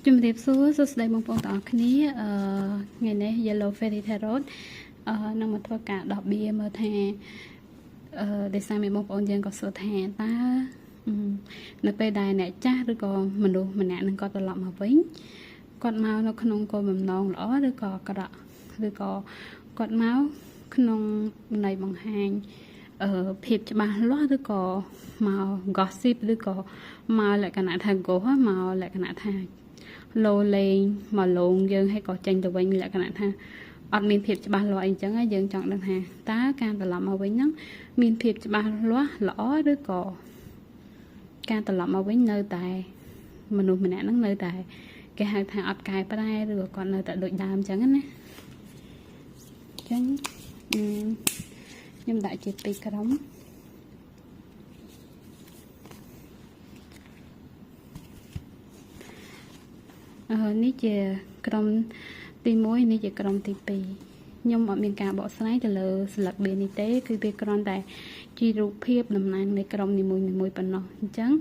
ជំរាបសួរសួស្តីបងប្អូនទាំងអស់គ្នាថ្ងៃនេះ Yellow Fairy Tarot នឹងមកធ្វើការដោះបៀមើលថាដោយសារមានបងប្អូនយើងក៏សួរថាតើនៅពេលដែលអ្នកចាស់ឬក៏មនុស្សម្នាក់នឹងគាត់ត្រឡប់មកវិញគាត់មកនៅក្នុងគោលបំណងល្អឬក៏អាក្រក់ឬក៏គាត់មកក្នុងន័យបង្ហាញភាពច្បាស់លាស់ឬក៏មក gossip ឬក៏មកលក្ខណៈថា ghost មកលក្ខណៈថាលោលេងមកលងយើងហើយក៏ចេញទៅវិញលក្ខណៈថាអត់មានភាពច្បាស់លាស់អីចឹងហើយយើងចង់ដឹងថាតើការត្រឡប់មកវិញហ្នឹងមានភាពច្បាស់លាស់ល្អឬក៏ការត្រឡប់មកវិញនៅតែមនុស្សម្នាក់ហ្នឹងនៅតែគេហៅថាអត់កែប្រែឬក៏គាត់នៅតែដូចដើមចឹងណាចឹងខ្ញុំដាក់ជា2ក្រុមនេះជាក្រុមទី1នេះជាក្រុមទី2ខ្ញុំអត់មានការបកស្រាយទៅលើស្លឹកបៀននេះទេគឺវាគ្រាន់តែជារូបភាពតំណាងនៃក្រុមនីមួយៗប៉ុណ្ណោះអញ្ចឹង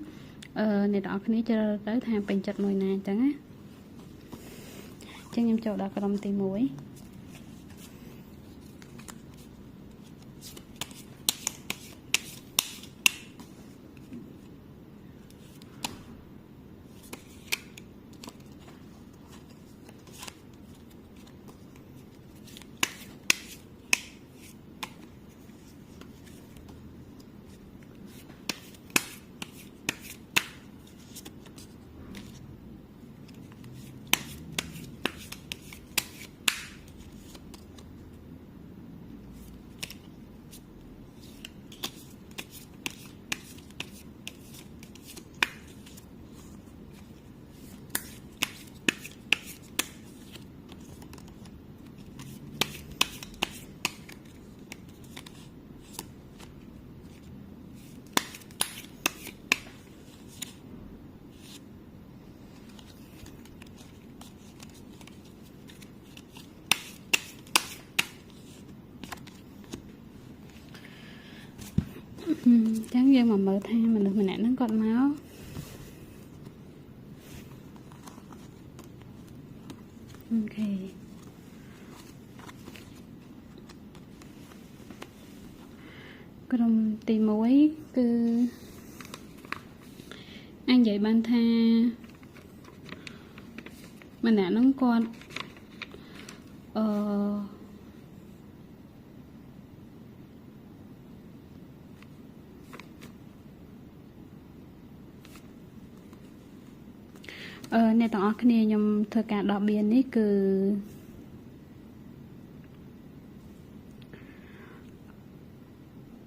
អ្នកទាំងអស់គ្នាជ្រើសរើសទៅថាពេញចិត្តមួយណាអញ្ចឹងណាអញ្ចឹងខ្ញុំចូលដល់ក្រុមទី1ចឹងយើងមកមើលថាមនុស្សម្នាក់ហ្នឹងគាត់មកអូខេក្រុមទី1គឺអញនិយាយបានថាម្នាក់ហ្នឹងគាត់អ្នកទាំងអស់គ្នាខ្ញុំធ្វើការដោះបៀននេះគឺ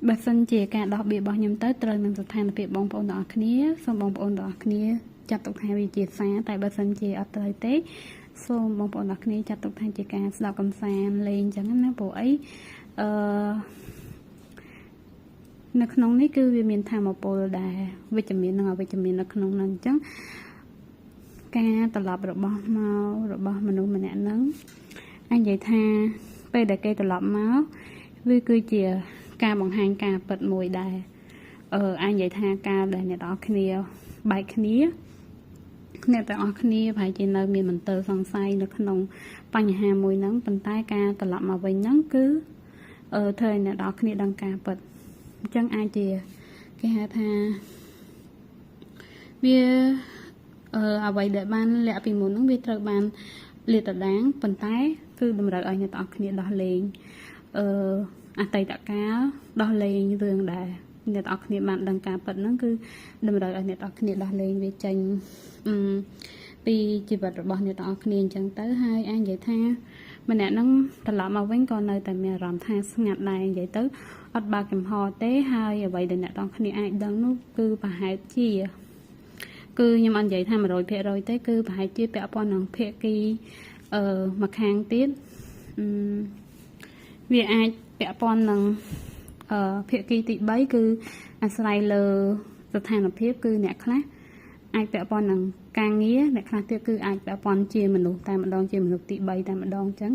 បើសិនជាការដោះបៀនរបស់ខ្ញុំទៅត្រូវនឹងស្ថានភាពបងប្អូនទាំងអស់គ្នាសូមបងប្អូនទាំងអស់គ្នាចាត់ទុកថាវាជាសារតែបើសិនជាអត់ត្រូវទេសូមបងប្អូនទាំងអស់គ្នាចាត់ទុកថាជាការស្ដាប់កំសាន្តលេងអញ្ចឹងណាព្រោះអីនៅក្នុងនេះគឺវាមានធម៌ពលដែរវិជ្ជមាននិងអវិជ្ជមាននៅក្នុងនោះអញ្ចឹងការត្រឡប់របស់មនុស្សម្នាក់ហ្នឹងអញនិយាយថាពេលដែលគេត្រឡប់មកវាគឺជាការបង្ហាញការពិតមួយដែរអញនិយាយថាការដែលអ្នកទាំងអស់គ្នាបែកគ្នាអ្នកទាំងអស់គ្នាប្រហែលជានៅមានមន្ទិលសង្ស័យនៅក្នុងបញ្ហាមួយហ្នឹងប៉ុន្តែការត្រឡប់មកវិញហ្នឹងគឺធ្វើឲ្យអ្នកទាំងអស់គ្នាដឹងការពិតអញ្ចឹងអាចជាគេហៅថាវាអ្វីដែលបានលាក់ពីមុនហ្នឹងវាត្រូវបានលាតត្រដាងប៉ុន្តែគឺតម្រូវឲ្យអ្នកទាំងអស់គ្នាដោះលែងអតីតកាលដោះលែងរឿងដែលអ្នកទាំងអស់គ្នាបានដឹងការពិតហ្នឹងគឺតម្រូវឲ្យអ្នកទាំងអស់គ្នាដោះលែងវាចេញពីជីវិតរបស់អ្នកទាំងអស់គ្នាអញ្ចឹងទៅហើយអាចនិយាយថាម្នាក់ហ្នឹងត្រឡប់មកវិញក៏នៅតែមានអារម្មណ៍ថាស្ងាត់ដែរនិយាយទៅអត់បើកចំហទេហើយអ្វីដែលអ្នកទាំងអស់គ្នាអាចដឹងនោះគឺប្រហែលជាគឺខ្ញុំអត់និយាយថា 100% ទេគឺប្រហែលជាពាក់ព័ន្ធនឹងភាគីមួយខាងទៀតវាអាចពាក់ព័ន្ធនឹងភាគីទី3គឺអាស្រ័យលើស្ថានភាពគឺអ្នកខ្លះអាចពាក់ព័ន្ធនឹងការងារអ្នកខ្លះទៀតគឺអាចពាក់ព័ន្ធជាមនុស្សតែម្ដងជាមនុស្សទី3តែម្ដងអញ្ចឹង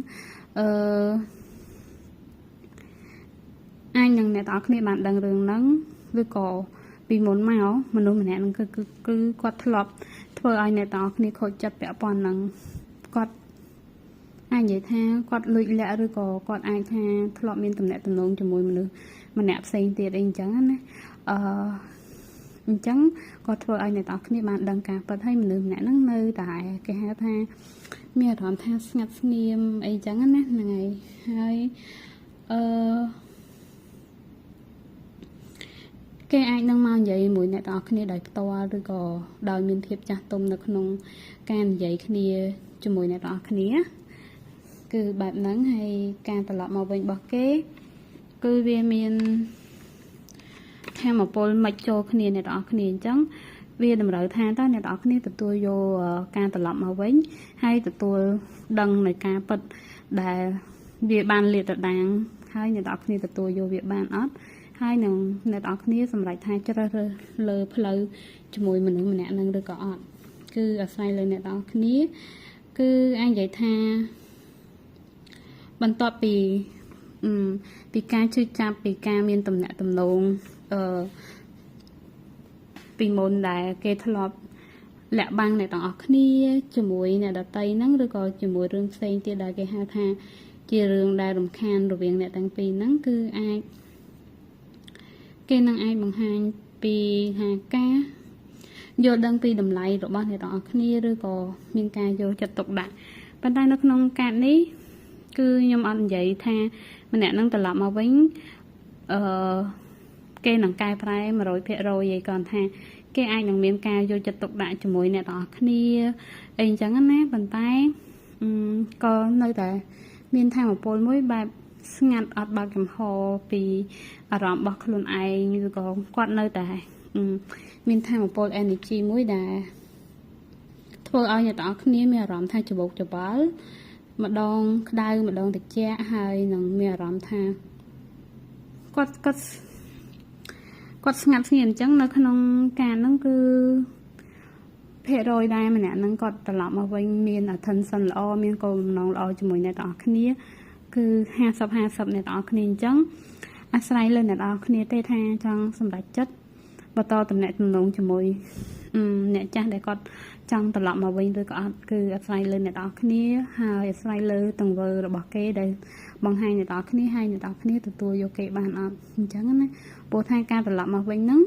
អញនឹងអ្នកទាំងអស់គ្នាបានដឹងរឿងហ្នឹងឬក៏ពីមុនមកមនុស្សម្នាក់ហ្នឹងគឺគាត់ធ្លាប់ ធ្វើឲ្យអ្នកទាំងអស់គ្នាខូចចិត្តពាក់ព័ន្ធនឹងគាត់អាចនិយាយថាគាត់លួចលាក់ឬក៏គាត់អាចថាធ្លាប់មានទំនាក់ទំនងជាមួយមនុស្សម្នាក់ផ្សេងទៀតអីអញ្ចឹងណាអញ្ចឹងក៏ធ្វើឲ្យអ្នកទាំងអស់គ្នាបានដឹងការពិតហើយមនុស្សម្នាក់ហ្នឹងនៅតែគេហៅថាមានអារម្មណ៍ថាស្ងាត់ស្ងៀមអីអញ្ចឹងណាហ្នឹងហើយគេអាចនឹងមកនិយាយមួយអ្នកទាំងអស់គ្នាដោយផ្ទាល់ឬក៏ដោយមានភាពចាស់ទុំនៅក្នុងការនិយាយគ្នាជាមួយអ្នកទាំងអស់គ្នាគឺបែបហ្នឹងហើយការត្រឡប់មកវិញរបស់គេគឺវាមានធម៌ពលមិនចូលគ្នាអ្នកទាំងអស់គ្នាអញ្ចឹងវាតម្រូវថាតើអ្នកទាំងអស់គ្នាទទួលយកការត្រឡប់មកវិញហើយទទួលដឹងនៃការពិតដែលវាបានលាតត្រដាងហើយអ្នកទាំងអស់គ្នាទទួលយកវាបានអត់ហើយនឹងអ្នកទាំងអស់គ្នាសម្រេចថាជ្រើសរើសលើផ្លូវជាមួយមនុស្សម្នាក់នឹងឬក៏អត់គឺអាស្រ័យលើអ្នកទាំងអស់គ្នាគឺអាចនិយាយថាបន្ទាប់ពីការជឿចាប់ពីការមានទំនាក់ទំនងពីមុនដែលគេធ្លាប់លាក់បាំងអ្នកទាំងអស់គ្នាជាមួយអ្នកដតីហ្នឹងឬក៏ជាមួយរឿងផ្សេងទៀតដែលគេហៅថាជារឿងដែលរំខានរវាងអ្នកទាំងពីរហ្នឹងគឺអាចគេនឹងអាចបង្ហាញពីថាការយល់ដឹងពីតម្លៃរបស់អ្នកទាំងអស់គ្នាឬក៏មានការយកចិត្តទុកដាក់ប៉ុន្តែនៅក្នុងកាតនេះគឺខ្ញុំអត់និយាយថាម្នាក់នឹងត្រឡប់មកវិញគេនឹងកែប្រែ 100% ឯគាត់ថាគេអាចនឹងមានការយកចិត្តទុកដាក់ជាមួយអ្នកទាំងអស់គ្នាអីអញ្ចឹងណាប៉ុន្តែក៏នៅតែមានធម៌ពលមួយបែបស្ងាត់អត់បើកចំហពីអារម្មណ៍របស់ខ្លួនឯងឬក៏គាត់នៅតែមានធម៌ពល energy មួយដែលធ្វើឲ្យអ្នកទាំងអស់គ្នាមានអារម្មណ៍ថាច្បោកច្បល់ម្ដងក្តៅម្ដងត្រជាក់ហើយនឹងមានអារម្មណ៍ថាគាត់ស្ងាត់ស្ងៀមអញ្ចឹងនៅក្នុងការហ្នឹងគឺភាគរយដែរម្នាក់ហ្នឹងគាត់ត្រឡប់មកវិញមាន attention ល្អមានគោលបំណងល្អជាមួយអ្នកទាំងអស់គ្នាគឺ50-50អ្នកទាំងអស់គ្នាអញ្ចឹងអាស្រ័យលើអ្នកទាំងអស់គ្នាទេថាចង់សម្រេចចិត្តបន្តតំណែងទំនងជាមួយអ្នកចាស់ដែលគាត់ចង់ត្រឡប់មកវិញឬក៏អត់គឺអាស្រ័យលើអ្នកទាំងអស់គ្នាហើយអាស្រ័យលើទង្វើរបស់គេដែលបង្ហាញអ្នកទាំងអស់គ្នាហើយអ្នកទាំងអស់គ្នាទទួលយកគេបានអត់អញ្ចឹងណាព្រោះថាការត្រឡប់មកវិញហ្នឹង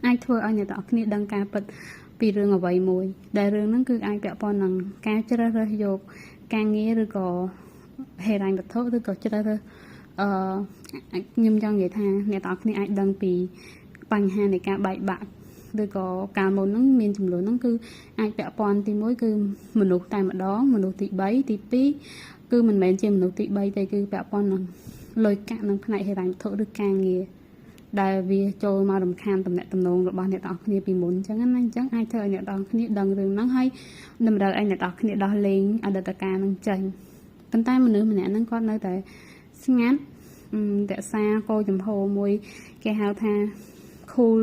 អាចធ្វើឲ្យអ្នកទាំងអស់គ្នាដឹងការពិតពីរឿងអ្វីមួយដែលរឿងហ្នឹងគឺអាចពាក់ព័ន្ធនឹងការជ្រើសរើសយកការងារឬក៏ហេរញ្ញវត្ថុឬក៏ជ្រើសរើសខ្ញុំចង់និយាយថាអ្នកទាំងអស់គ្នាអាចដឹងពីបញ្ហានៃការបែកបាក់ឬក៏កាលមុនហ្នឹងមានចំនួនហ្នឹងគឺអាចពាក់ព័ន្ធទី1គឺមនុស្សតែម្ដងមនុស្សទី3ទី2គឺមិនមែនជាមនុស្សទី3ទេគឺពាក់ព័ន្ធនឹងលុយកាក់នឹងផ្នែកហិរញ្ញវត្ថុឬការងារដែលវាចូលមករំខានទំនាក់ទំនងរបស់អ្នកទាំងអស់គ្នាពីមុនអញ្ចឹងណាអញ្ចឹងអាចធ្វើឲ្យអ្នកទាំងអស់គ្នាដឹងរឿងហ្នឹងហើយតម្រូវឲ្យអ្នកទាំងអស់គ្នាដោះលែងអតីតកាលហ្នឹងចេញប៉ុន្តែមនុស្សម្នាក់ហ្នឹងគាត់នៅតែស្ងាត់រក្សាគោលចំហមួយគេហៅថា cool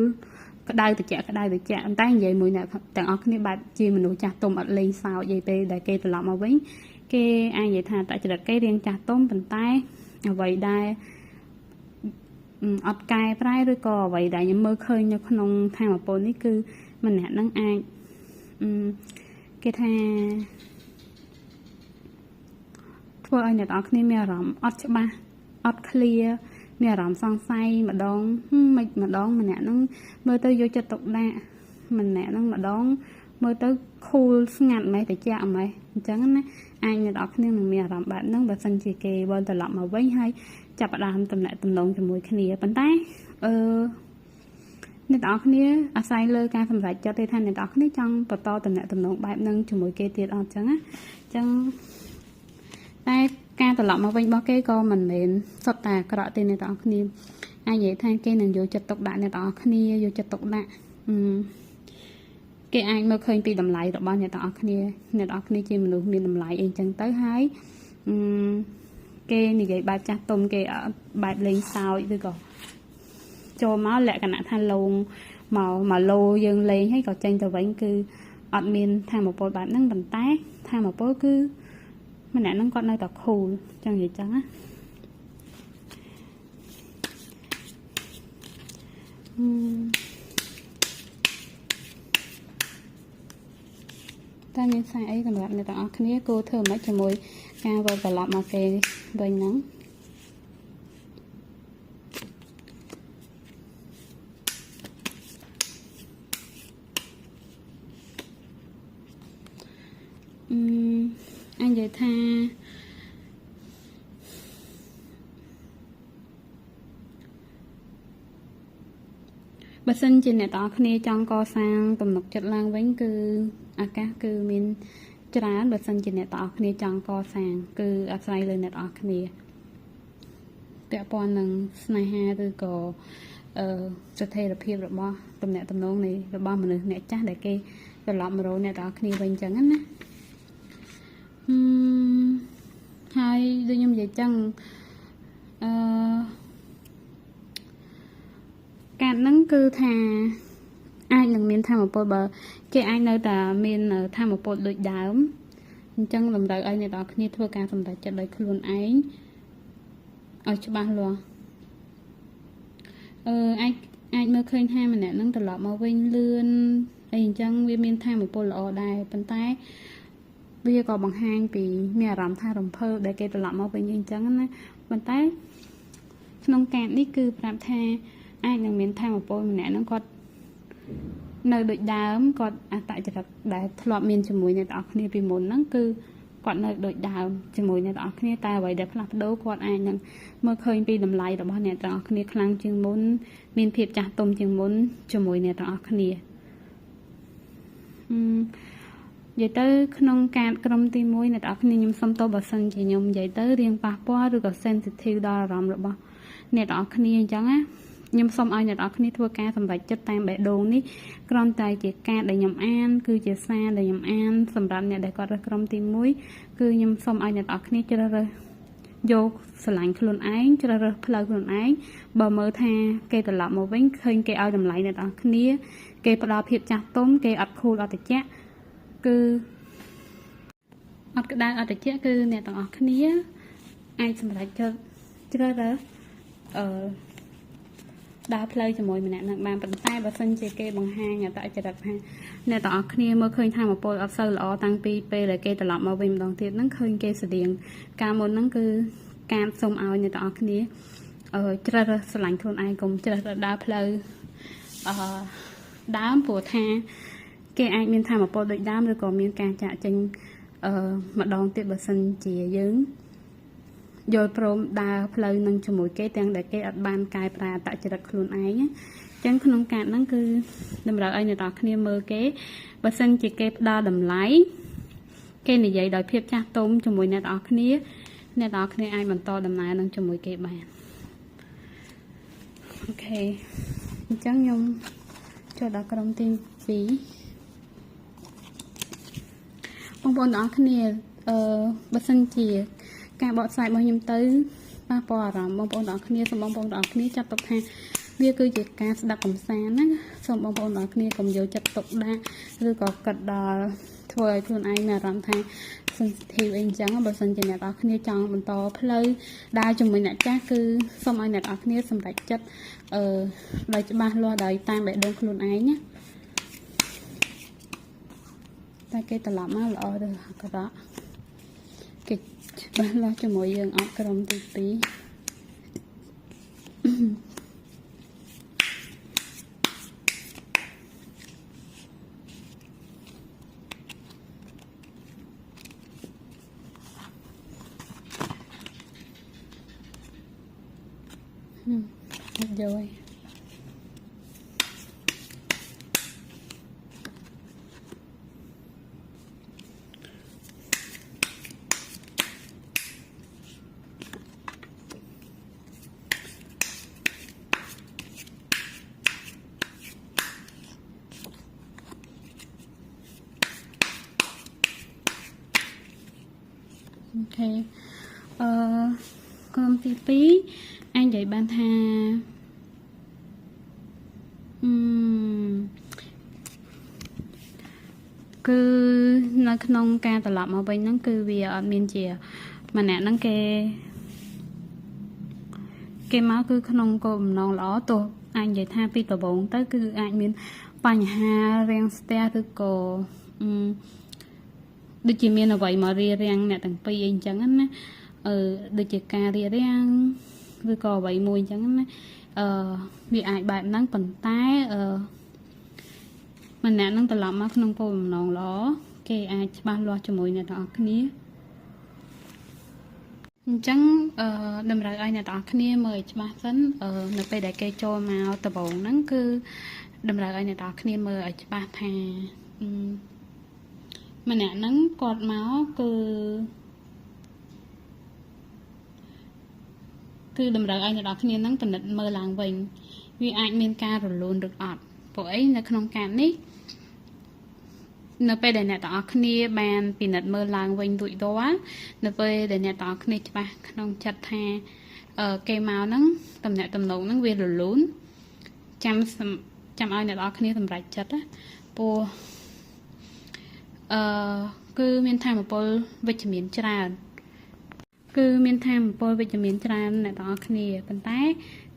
ក្តៅត្រជាក់ប៉ុន្តែនិយាយមួយអ្នកទាំងអស់គ្នាបែបជាមនុស្សចាស់ទុំអត់លេងសើចអីទេដែលគេត្រឡប់មកវិញគេអាចនិយាយថាតចរិតគេរៀងចាស់ទុំប៉ុន្តែអ្វីដែលអត់កែប្រែឬក៏អ្វីដែលខ្ញុំមើលឃើញនៅក្នុងធម៌ពលនេះគឺម្នាក់នឹងអាចគេថាធ្វើឲ្យអ្នកទាំងអស់គ្នាមានអារម្មណ៍អត់ច្បាស់អត់ clear មានអារម្មណ៍សង្ស័យម្ដងម្ដងម្នាក់ហ្នឹងមើលទៅយកចិត្តទុកដាក់ម្នាក់ហ្នឹងម្ដងមើលទៅ cool ស្ងាត់ម៉េះត្រជាក់ម៉េះអញ្ចឹងណាអាចអ្នកនរគ្នានឹងមានអារម្មណ៍បែបហ្នឹងបើសិនជាគេវិលត្រឡប់មកវិញហើយចាប់ផ្ដើមតំណែងតំណងជាមួយគ្នាប៉ុន្តែអ្នកនរគ្នាអាស្រ័យលើការសម្រេចចិត្តទេថាអ្នកនរគ្នាចង់បន្តតំណែងតំណងបែបហ្នឹងជាមួយគេទៀតអត់អញ្ចឹងណាអញ្ចឹងតែការត្រឡប់មកវិញរបស់គេក៏មិនមែនសុទ្ធតែអាក្រក់ទេអ្នកទាំងអស់គ្នាអាចនិយាយថាគេនឹងយកចិត្តទុកដាក់អ្នកទាំងអស់គ្នាយកចិត្តទុកដាក់គេអាចមើលឃើញពីតម្លៃរបស់អ្នកទាំងអស់គ្នាអ្នកទាំងអស់គ្នាជាមនុស្សមានតម្លៃអីចឹងទៅហើយគេនិយាយបែបចាស់ទុំគេបែបលេងសើចឬក៏ចូលមកលក្ខណៈថាលងមកលោយើងលេងហើយក៏ចេញទៅវិញគឺអត់មានធម៌ពលបែបហ្នឹងប៉ុន្តែធម៌ពលគឺម្នាក់ហ្នឹងគាត់នៅតែ cool ចឹងនិយាយចឹងណា តែមានសារអីសម្រាប់អ្នកទាំងអស់គ្នាគួរធ្វើមិនជាមួយការវិលត្រឡប់មកគេវិញហ្នឹងអញនិយាយថាបើសិនជាអ្នកទាំងអស់គ្នាចង់កសាងទំនុកចិត្តឡើងវិញគឺឱកាសគឺមានច្រើនបើសិនជាអ្នកទាំងអស់គ្នាចង់កសាងគឺអាស្រ័យលើអ្នកទាំងអស់គ្នាពាក់ព័ន្ធនឹងស្នេហាឬក៏ស្ថិរភាពរបស់ទំនាក់ទំនងនៃរបស់មនុស្សអ្នកចាស់ដែលគេត្រឡប់មករកអ្នកទាំងអស់គ្នាវិញអញ្ចឹងណាហើយដូចខ្ញុំនិយាយចឹងការហ្នឹងគឺថាអាចនឹងមានធម៌ពលបើគេអាចនៅតែមានធម៌ពលដូចដើមអញ្ចឹងតម្រូវឲ្យអ្នកនរគ្នាធ្វើការសម្រេចចិត្តដោយខ្លួនឯងឲ្យច្បាស់លាស់អាចមើលឃើញថាម្នាក់ហ្នឹងត្រឡប់មកវិញលឿនអីអញ្ចឹងវាមានធម៌ពលល្អដែរប៉ុន្តែវាក៏បង្ហាញពីមានអារម្មណ៍ថារំភើបដែលគេត្រឡប់មកវិញអញ្ចឹងណាប៉ុន្តែក្នុងការនេះគឺប្រាប់ថាអាចនឹងមានធម៌ពលម្នាក់ហ្នឹងគាត់នៅដូចដើមគាត់អត្តចរិតដែលធ្លាប់មានជាមួយអ្នកទាំងអស់គ្នាពីមុនហ្នឹងគឺគាត់នៅដូចដើមជាមួយអ្នកទាំងអស់គ្នាតែអ្វីដែលផ្លាស់ប្ដូរគាត់អាចនឹងមើលឃើញពីតម្លៃរបស់អ្នកទាំងអស់គ្នាខ្លាំងជាងមុនមានភាពចាស់ទុំជាងមុនជាមួយអ្នកទាំងអស់គ្នានិយាយទៅក្នុងការក្រុមទី1អ្នកទាំងអស់គ្នាខ្ញុំសុំទោសបើសិនជាខ្ញុំនិយាយទៅរៀងប៉ះពាល់ឬក៏ sensitive ដល់អារម្មណ៍របស់អ្នកទាំងអស់គ្នាអញ្ចឹងណាខ្ញុំសូមឲ្យអ្នកនរគ្នាធ្វើការសម្រេចចិត្តតាមបេះដូងនេះគ្រាន់តែជាការដែលខ្ញុំអានគឺជាសារដែលខ្ញុំអានសម្រាប់អ្នកដែលគាត់រើសក្រុមទី1គឺខ្ញុំសូមឲ្យអ្នកនរគ្នាជ្រើសរើសយកស្រឡាញ់ខ្លួនឯងជ្រើសរើសផ្លូវខ្លួនឯងបើមើលថាគេត្រឡប់មកវិញឃើញគេឲ្យតម្លៃអ្នកនរគ្នាគេផ្ដល់ភាពចាស់ទុំគេអត់ខូលអត់តិចគឺអត់ក្តៅអត់តិចគឺអ្នកទាំងអស់គ្នាអាចសម្រេចចិត្តជ្រើសរើសដើរផ្លូវជាមួយម្នាក់នឹងបានប៉ុន្តែបើសិនជាគេបង្ហាញអត្តចរិតថាអ្នកទាំងអស់គ្នាមើលឃើញថាមពលអត់សូវល្អតាំងពីពេលដែលគេត្រឡប់មកវិញម្ដងទៀតហ្នឹងឃើញគេស្តៀងការមុនហ្នឹងគឺការសូមឲ្យអ្នកទាំងអស់គ្នាជ្រើសរើសស្រឡាញ់ខ្លួនឯងកុំជ្រើសរើសដើរផ្លូវដើមព្រោះថាគេអាចមានថាមពលដូចដើមឬក៏មានការចាក់ចេញម្ដងទៀតបើសិនជាយើងយល់ព្រមដើរផ្លូវនឹងជាមួយគេទាំងដែលគេអត់បានកែប្រែអត្តចរិតខ្លួនឯងអញ្ចឹងក្នុងការហ្នឹងគឺតម្រូវឲ្យអ្នកនរគ្នាមើលគេបើសិនជាគេផ្ដល់តម្លៃគេនិយាយដោយភាពចាស់ទុំជាមួយអ្នកនរគ្នាអ្នកនរគ្នាអាចបន្តដំណើរនឹងជាមួយគេបានអូខេអញ្ចឹងខ្ញុំចូលដល់ក្រុមទី2បងប្អូនទាំងអស់គ្នាបើសិនជាការបកស្រាយរបស់ខ្ញុំទៅប៉ះពាល់អារម្មណ៍បងប្អូនទាំងអស់គ្នាសូមបងប្អូនទាំងអស់គ្នាចាប់ទុកថាវាគឺជាការស្ដាប់កំសាន្តណាសូមបងប្អូនទាំងអស់គ្នាកុំយកចិត្តទុកដាក់ឬក៏គិតដល់ធ្វើឲ្យខ្លួនឯងមានអារម្មណ៍ថា sensitive អីអញ្ចឹងបើសិនជាអ្នកទាំងអស់គ្នាចង់បន្តផ្លូវដើរជាមួយអ្នកចាស់គឺសូមឲ្យអ្នកទាំងអស់គ្នាសម្រេចចិត្តដោយច្បាស់លាស់ដោយតាមបេះដូងខ្លួនឯងណាតែគេត្រឡប់មកល្អឬក៏អត់គេច្បាស់លាស់ជាមួយយើងអត់ក្រុមទី2យកហើយអូខេក្រុមទី2អញនិយាយបានថាគឺនៅក្នុងការត្រឡប់មកវិញហ្នឹងគឺវាអត់មានជាម្នាក់ហ្នឹងគេមកគឺក្នុងគោលបំណងល្អទោះអាចនិយាយថាពីដំបូងទៅគឺអាចមានបញ្ហារាំងស្ទះឬក៏ ដូចជាមានអ្វីមករៀបរៀងអ្នកទាំងពីរអីអញ្ចឹងណាដូចជាការរៀបរៀងឬក៏អ្វីមួយអញ្ចឹងណាវាអាចបែបហ្នឹងប៉ុន្តែម្នាក់នឹងត្រឡប់មកក្នុងគោលបំណងល្អគេអាចច្បាស់លាស់ជាមួយអ្នកទាំងអស់គ្នាអញ្ចឹងតម្រូវឲ្យអ្នកទាំងអស់គ្នាមើលឲ្យច្បាស់សិននៅពេលដែលគេចូលមកដំបូងហ្នឹងគឺតម្រូវឲ្យអ្នកទាំងអស់គ្នាមើលឲ្យច្បាស់ថាម្នាក់ហ្នឹងគាត់មកគឺតម្រូវឲ្យអ្នកទាំងអស់គ្នាហ្នឹងពិនិត្យមើលឡើងវិញវាអាចមានការរលូនឬអត់ព្រោះអីនៅក្នុងការនេះនៅពេលដែលអ្នកទាំងអស់គ្នាបានពិនិត្យមើលឡើងវិញរួចរាល់នៅពេលដែលអ្នកទាំងអស់គ្នាច្បាស់ក្នុងចិត្តថាគេមកហ្នឹងតំណែងតំណងហ្នឹងវារលូនចាំឲ្យអ្នកទាំងអស់គ្នាសម្រេចចិត្តណាព្រោះគឺមានធម៌ពលវិជ្ជមានច្រើនគឺមានធម៌ពលវិជ្ជមានច្រើនអ្នកទាំងអស់គ្នាប៉ុន្តែ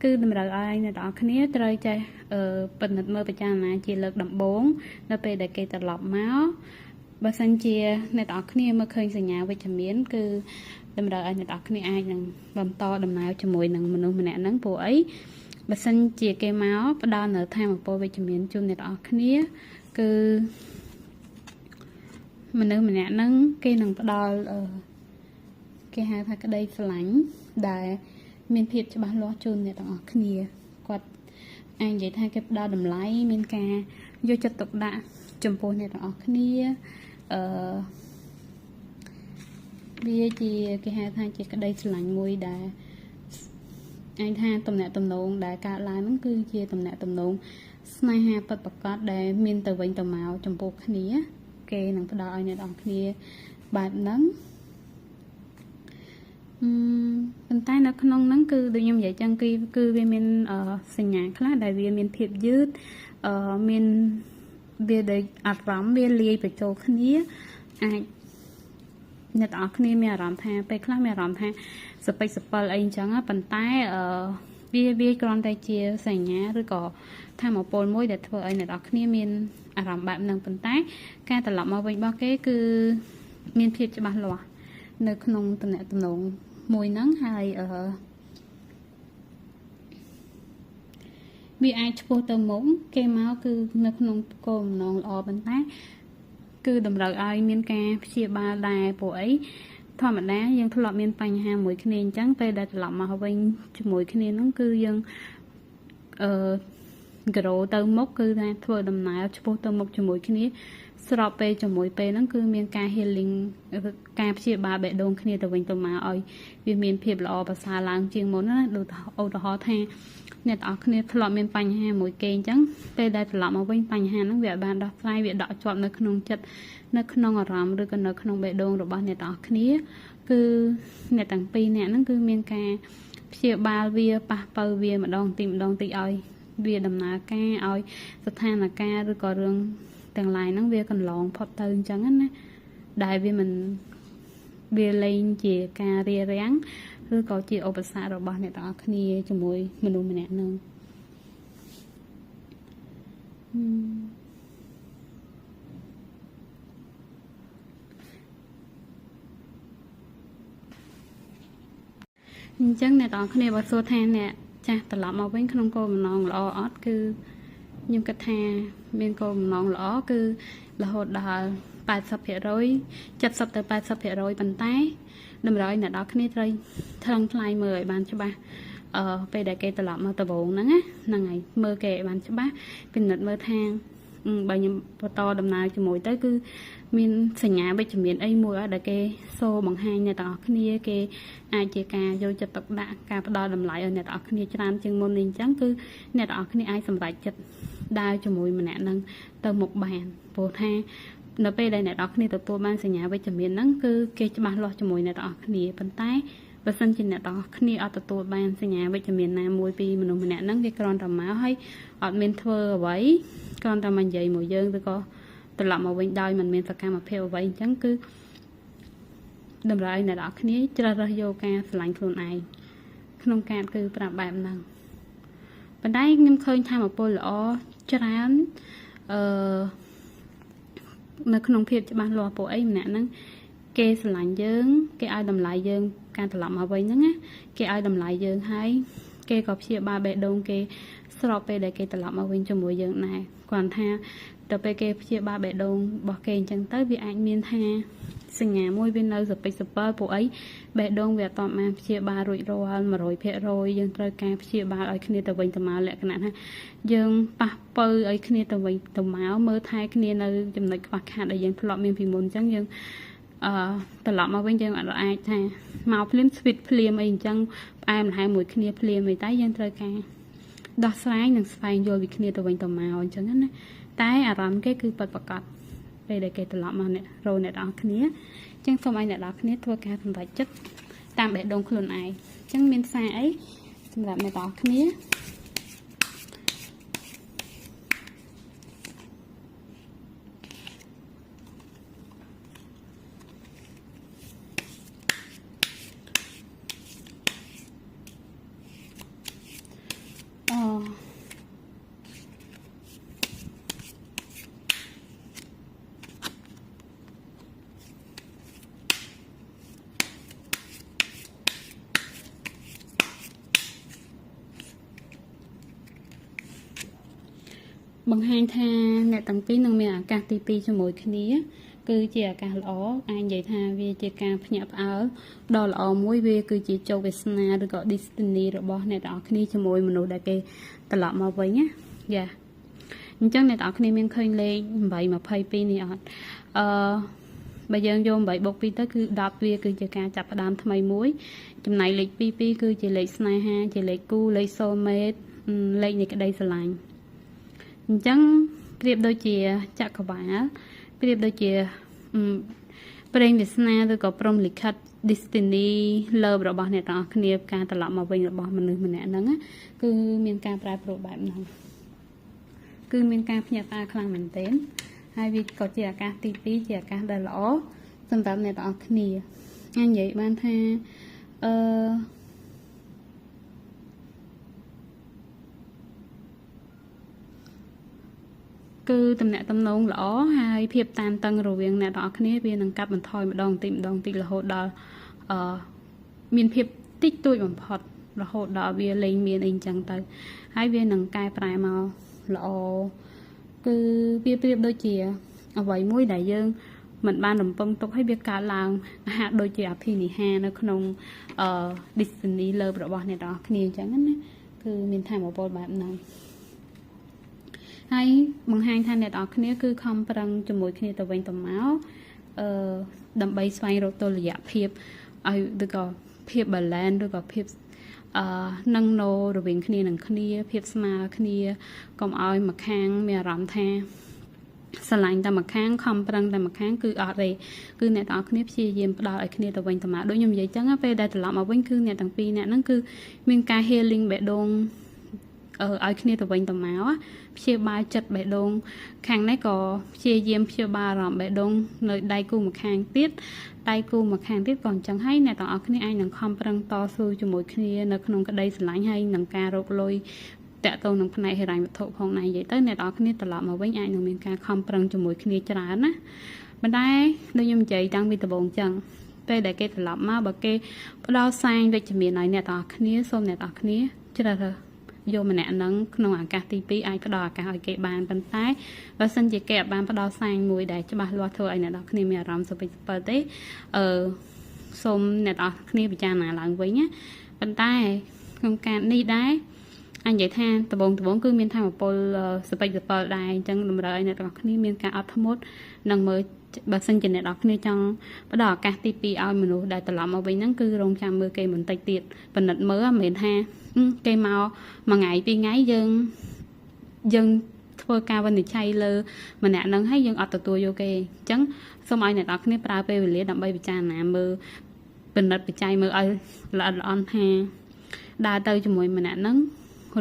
គឺតម្រូវឲ្យអ្នកទាំងអស់គ្នាត្រូវចេះពិនិត្យមើលពិចារណាជាលើកដំបូងនៅពេលដែលគេត្រឡប់មកបើសិនជាអ្នកទាំងអស់គ្នាមើលឃើញសញ្ញាវិជ្ជមានគឺតម្រូវឲ្យអ្នកទាំងអស់គ្នាអាចនឹងបន្តដំណើរជាមួយនឹងមនុស្សម្នាក់ហ្នឹងព្រោះអីបើសិនជាគេមកផ្ដល់នៅធម៌ពលវិជ្ជមានជូនអ្នកទាំងអស់គ្នាគឺមនុស្សម្នាក់ហ្នឹងគេនឹងផ្ដល់គេហៅថាក្តីស្រឡាញ់ដែលមានភាពច្បាស់លាស់ជូនអ្នកទាំងអស់គ្នាគាត់អាចនិយាយថាគេផ្ដល់តម្លៃមានការយកចិត្តទុកដាក់ចំពោះអ្នកទាំងអស់គ្នាវាជាគេហៅថាជាក្តីស្រឡាញ់មួយដែលអាចថាតំណែងតំណងដែលកើតឡើងហ្នឹងគឺជាតំណែងតំណងស្នេហាពិតប្រាកដដែលមានទៅវិញទៅមកចំពោះគ្នាគេនឹងផ្ដល់ឲ្យអ្នកទាំងអស់គ្នាបែបហ្នឹងប៉ុន្តែនៅក្នុងហ្នឹងគឺដូចខ្ញុំនិយាយចឹងគឺវាមានសញ្ញាខ្លះដែលវាមានភាពយឺតមានវាដូចអារម្មណ៍វាលាយបញ្ចូលគ្នាអាចអ្នកទាំងអស់គ្នាមានអារម្មណ៍ថាពេលខ្លះមានអារម្មណ៍ថាសពេចសពិលអីអញ្ចឹងប៉ុន្តែវាគ្រាន់តែជាសញ្ញាឬក៏ធម៌ពលមួយដែលធ្វើឲ្យអ្នកទាំងអស់គ្នាមានអារម្មណ៍បែបហ្នឹងប៉ុន្តែការត្រឡប់មកវិញរបស់គេគឺមានភាពច្បាស់លាស់នៅក្នុងតំណែងតំណងមួយហ្នឹងហើយវាអាចឆ្ពោះទៅមុខគេមកគឺនៅក្នុងគោលបំណងល្អប៉ុន្តែគឺតម្រូវឲ្យមានការព្យាបាលដែរព្រោះអីធម្មតាយើងធ្លាប់មានបញ្ហាមួយគ្នាអញ្ចឹងពេលដែលត្រឡប់មកវិញជាមួយគ្នាហ្នឹងគឺយើងក្រូទៅមុខគឺថាធ្វើដំណើរឆ្ពោះទៅមុខជាមួយគ្នាស្របពេលជាមួយពេលហ្នឹងគឺមានការ healing ការព្យាបាលបេះដូងគ្នាទៅវិញទៅមកឲ្យវាមានភាពល្អប្រសើរឡើងជាងមុនណាដូចឧទាហរណ៍ថាអ្នកទាំងអស់គ្នាធ្លាប់មានបញ្ហាមួយគេអញ្ចឹងពេលដែលត្រឡប់មកវិញបញ្ហាហ្នឹងវាបានដោះស្រាយវាដកជាប់នៅក្នុងចិត្តនៅក្នុងអារម្មណ៍ឬក៏នៅក្នុងបេះដូងរបស់អ្នកទាំងអស់គ្នាគឺអ្នកទាំងពីរអ្នកហ្នឹងគឺមានការព្យាបាលវាប៉ះប៉ូវវាម្ដងតិចម្ដងតិចឲ្យវាដំណើរការឲ្យស្ថានភាពឬក៏រឿងទាំងឡាយហ្នឹងវាកន្លងផុតទៅអញ្ចឹងណាដែលវាមិនវាលែងជាការរារាំងឬក៏ជាឧបសគ្គរបស់អ្នកទាំងអស់គ្នាជាមួយមនុស្សម្នាក់ហ្នឹងអញ្ចឹងអ្នកទាំងអស់គ្នាបើសួរថាអ្នកចាស់ត្រឡប់មកវិញក្នុងគោលបំណងល្អអត់គឺខ្ញុំគិតថាមានគោលបំណងល្អគឺរហូតដល់80% 70ទៅ80%ប៉ុន្តែតម្រូវឲ្យអ្នកនរគ្នាត្រូវថ្លឹងថ្លែងមើលឲ្យបានច្បាស់ពេលដែលគេត្រឡប់មកដំបូងហ្នឹងណាហ្នឹងហើយមើលគេឲ្យបានច្បាស់ពិនិត្យមើលថាបើខ្ញុំបន្តដំណើរជាមួយទៅគឺមានសញ្ញាវិជ្ជមានអីមួយអត់ដែលគេសូបង្ហាញអ្នកទាំងអស់គ្នាគេអាចជាការយកចិត្តទុកដាក់ការផ្ដល់តម្លៃឲ្យអ្នកទាំងអស់គ្នាច្រើនជាងមុននេះអញ្ចឹងគឺអ្នកទាំងអស់គ្នាអាចសម្រេចចិត្តដើរជាមួយម្នាក់ហ្នឹងទៅមុខបានព្រោះថានៅពេលដែលអ្នកទាំងអស់គ្នាទទួលបានសញ្ញាវិជ្ជមានហ្នឹងគឺគេច្បាស់លាស់ជាមួយអ្នកទាំងអស់គ្នាប៉ុន្តែបើសិនជាអ្នកទាំងអស់គ្នាអត់ទទួលបានសញ្ញាវិជ្ជមានណាមួយពីមនុស្សម្នាក់ហ្នឹងគេគ្រាន់តែមកហើយអត់មានធ្វើអ្វីគ្រាន់តែមកនិយាយមួយយើងឬក៏ត្រឡប់មកវិញដោយមិនមានសកម្មភាពអ្វីអញ្ចឹងគឺតម្រូវឲ្យអ្នកទាំងអស់គ្នាជ្រើសរើសយកការស្រឡាញ់ខ្លួនឯងក្នុងការគឺប្រាប់បែបហ្នឹងប៉ុន្តែខ្ញុំឃើញថាមពលល្អច្រើន នៅក្នុងភាពច្បាស់លាស់ពួកអីម្នាក់ហ្នឹងគេស្រឡាញ់យើងគេឲ្យតម្លៃយើងការត្រឡប់មកវិញហ្នឹងណាគេឲ្យតម្លៃយើងហើយគេក៏ព្យាបាលបេះដូងគេស្របពេលដែលគេត្រឡប់មកវិញជាមួយយើងដែរគាត់ថាដល់ពេលគេព្យាបាលបេះដូងរបស់គេអញ្ចឹងទៅវាអាចមានថាសញ្ញាមួយវានៅសពេចសពិលពួកអីបេះដូងវាអត់តបានព្យាបាលរួចរាល់ 100% យើងត្រូវការព្យាបាលឲ្យគ្នាទៅវិញទៅមកលក្ខណៈថាយើងប៉ះពៅឲ្យគ្នាទៅវិញទៅមកមើលថែគ្នានៅចំណុចខ្វះខាតដែលយើងធ្លាប់មានពីមុនអញ្ចឹងយើងត្រឡប់មកវិញយើងអាចថាមកភ្លាមស្វីតភ្លាមអីអញ្ចឹងផ្អែមល្ហែមមួយគ្នាភ្លាមអីតែយើងត្រូវការដោះស្រាយនិងស្វែងយល់ពីគ្នាទៅវិញទៅមកអញ្ចឹងណាតែអារម្មណ៍គេគឺពិតប្រាកដពេលដែលគេត្រឡប់មកអ្នករកអ្នកនរគ្នាអញ្ចឹងសូមឲ្យអ្នកនរគ្នាធ្វើការសម្រេចចិត្តតាមបេះដូងខ្លួនឯងអញ្ចឹងមានសារអីសម្រាប់អ្នកនរគ្នាបង្ហាញថាអ្នកទាំងពីរនឹងមានឱកាសទី2ជាមួយគ្នាគឺជាឱកាសល្អអាចនិយាយថាវាជាការភ្ញាក់ផ្អើលដ៏ល្អមួយវាគឺជាជោគវាសនាឬក៏ destiny របស់អ្នកទាំងអស់គ្នាជាមួយមនុស្សដែលគេត្រឡប់មកវិញណាយ៉ាអញ្ចឹងអ្នកទាំងអស់គ្នាមានឃើញលេខ822នេះអត់បើយើងយក8បូក2ទៅគឺ10វាគឺជាការចាប់ផ្ដើមថ្មីមួយចំណែកលេខ22គឺជាលេខស្នេហាជាលេខគូលេខ soulmate លេខនៃក្តីស្រឡាញ់អញ្ចឹងប្រៀបដូចជាចក្រវាលប្រៀបដូចជាព្រេងវាសនាឬក៏ព្រំលិខិត destiny love របស់អ្នកទាំងអស់គ្នាការត្រឡប់មកវិញរបស់មនុស្សម្នាក់ហ្នឹងគឺមានការប្រែប្រួលបែបហ្នឹងគឺមានការភ្ញាក់ផ្អើលខ្លាំងមែនទែនហើយវាក៏ជាឱកាសទី2ជាឱកាសដែលល្អសម្រាប់អ្នកទាំងអស់គ្នាអាចនិយាយបានថាគឺតំណែងតំណងល្អហើយភាពតានតឹងរវាងអ្នកទាំងអស់គ្នាវានឹងកាត់បន្ថយម្ដងតិចរហូតដល់មានភាពតិចតួចបំផុតរហូតដល់វាលែងមានអីចឹងទៅហើយវានឹងកែប្រែមកល្អគឺវាប្រៀបដូចជាអ្វីមួយដែលយើងមិនបានរំពឹងទុកឲ្យវាកើតឡើងហាក់ដូចជាអភិនិហានៅក្នុងdestiny love របស់អ្នកទាំងអស់គ្នាអញ្ចឹងណាគឺមានធម៌ពលបែបហ្នឹងហើយបង្ហាញថាអ្នកទាំងអស់គ្នាគឺខំប្រឹងជាមួយគ្នាទៅវិញទៅមកដើម្បីស្វែងរកតុល្យភាពឲ្យឬក៏ភាព balance ឬក៏ភាពនឹងណូរវាងគ្នានឹងគ្នាភាពស្មើគ្នាកុំឲ្យម្ខាងមានអារម្មណ៍ថាស្រឡាញ់តែម្ខាងខំប្រឹងតែម្ខាងគឺអត់ទេគឺអ្នកទាំងអស់គ្នាព្យាយាមផ្ដល់ឲ្យគ្នាទៅវិញទៅមកដូចខ្ញុំនិយាយចឹងពេលដែលត្រឡប់មកវិញគឺអ្នកទាំងពីរអ្នកហ្នឹងគឺមានការ healing បេះដូងឲ្យគ្នាទៅវិញទៅមកព្យាបាលចិត្តបេះដូងខាងនេះក៏ព្យាយាមព្យាបាលអារម្មណ៍បេះដូងនៅដៃគូម្ខាងទៀតដៃគូម្ខាងទៀតក៏អញ្ចឹងហើយអ្នកទាំងអស់គ្នាអាចនឹងខំប្រឹងតស៊ូជាមួយគ្នានៅក្នុងក្តីស្រឡាញ់ហើយនឹងការរកលុយតាក់ទងនឹងផ្នែកហិរញ្ញវត្ថុផងដែរនិយាយទៅអ្នកទាំងអស់គ្នាត្រឡប់មកវិញអាចនឹងមានការខំប្រឹងជាមួយគ្នាច្រើនណាប៉ុន្តែដូចខ្ញុំនិយាយតាំងពីដំបូងអញ្ចឹងពេលដែលគេត្រឡប់មកបើគេផ្ដល់សាញវិជ្ជមានឲ្យអ្នកទាំងអស់គ្នាសូមអ្នកទាំងអស់គ្នាជ្រើសរើសយកម្នាក់ហ្នឹងក្នុងឱកាសទី2អាចផ្ដល់ឱកាសឲ្យគេបានប៉ុន្តែបើសិនជាគេអាចបានផ្ដល់សាញមួយដែលច្បាស់លាស់ធ្វើឲ្យអ្នកនរគ្នាមានអារម្មណ៍សុខចិត្តទេសូមអ្នកនរគ្នាពិចារណាឡើងវិញណាប៉ុន្តែក្នុងការនេះដែរអញនិយាយថាដំបូងគឺមានធម៌ពលសុខចិត្តដែរអញ្ចឹងតម្រូវឲ្យអ្នកនរគ្នាមានការអត់ធ្មត់និងមើលបើសិនជាអ្នកនរគ្នាចង់ផ្ដល់ឱកាសទី2ឲ្យមនុស្សដែលត្រឡប់មកវិញហ្នឹងគឺរងចាំមើលគេបន្តិចទៀតពិនិត្យមើលមិនមែនថាគេមកមួយថ្ងៃពីរថ្ងៃយើងធ្វើការវិនិច្ឆ័យលើម្នាក់ហ្នឹងហើយយើងអត់ទទួលយកគេអញ្ចឹងសូមឲ្យអ្នកនរគ្នាប្រើពេលវេលាដើម្បីពិចារណាមើលពិនិត្យបច្ច័យមើលឲ្យល្អិតល្អន់ថាដើរទៅជាមួយម្នាក់ហ្នឹង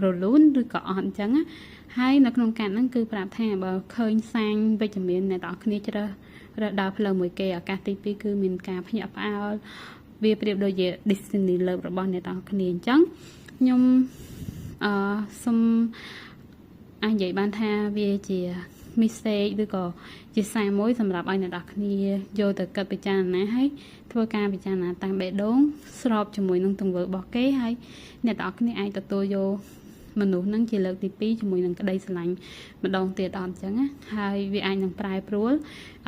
រលូនឬក៏អត់អញ្ចឹងហើយនៅក្នុងការហ្នឹងគឺប្រាប់ថាបើឃើញសាញវិជ្ជមានអ្នកនរគ្នាជ្រើសរើសដើរផ្លូវមួយគេឱកាសទី2គឺមានការភ្ញាក់ផ្អើលវាប្រៀបដូចជា destiny love របស់អ្នកនរគ្នាអញ្ចឹងខ្ញុំសូមអាចនិយាយបានថាវាជា mistake ឬក៏ជាសារមួយសម្រាប់ឲ្យអ្នកនរគ្នាយកទៅគិតពិចារណាហើយធ្វើការពិចារណាតាមបេះដូងស្របជាមួយនឹងទង្វើរបស់គេហើយអ្នកនរគ្នាអាចទទួលយកមនុស្សហ្នឹងជាលើកទី2ជាមួយនឹងក្តីស្រឡាញ់ម្ដងទៀតអត់អញ្ចឹងណាហើយវាអាចនឹងប្រែប្រួល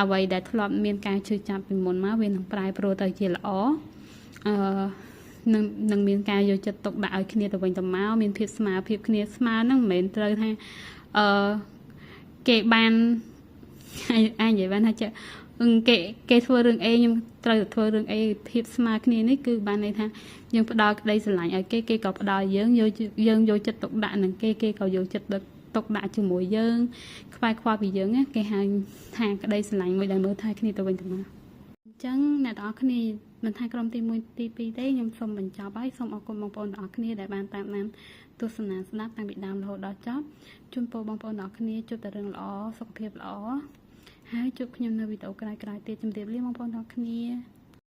អ្វីដែលធ្លាប់មានការជឿចាប់ពីមុនមកវានឹងប្រែប្រួលទៅជាល្អនឹងមានការយកចិត្តទុកដាក់ឲ្យគ្នាទៅវិញទៅមកមានភាពស្មើភាពគ្នាស្មើហ្នឹងមិនមែនត្រូវថាគេបានអាចនិយាយបានថាគេធ្វើរឿងអីខ្ញុំត្រូវធ្វើរឿងអីភាពស្មើគ្នានេះគឺបានន័យថាយើងផ្ដល់ក្តីស្រឡាញ់ឲ្យគេក៏ផ្ដល់យើងយកចិត្តទុកដាក់នឹងគេក៏យកចិត្តទុកដាក់ជាមួយយើងខ្វាយខ្វល់ពីយើងគេហៅថាក្តីស្រឡាញ់មួយដែលមើលថែគ្នាទៅវិញទៅមកអញ្ចឹងអ្នកទាំងអស់គ្នាមិនថាក្រុមទី1ទី2ទេខ្ញុំសូមបញ្ចប់ហើយសូមអរគុណបងប្អូនទាំងអស់គ្នាដែលបានតាមដានទស្សនាស្ដាប់តាំងពីដើមរហូតដល់ចប់ជូនពរបងប្អូនទាំងអស់គ្នាជួបតែរឿងល្អសុខភាពល្អហើយជួបខ្ញុំនៅវីដេអូក្រោយៗទៀតជម្រាបលាបងប្អូនទាំងអស់គ្នា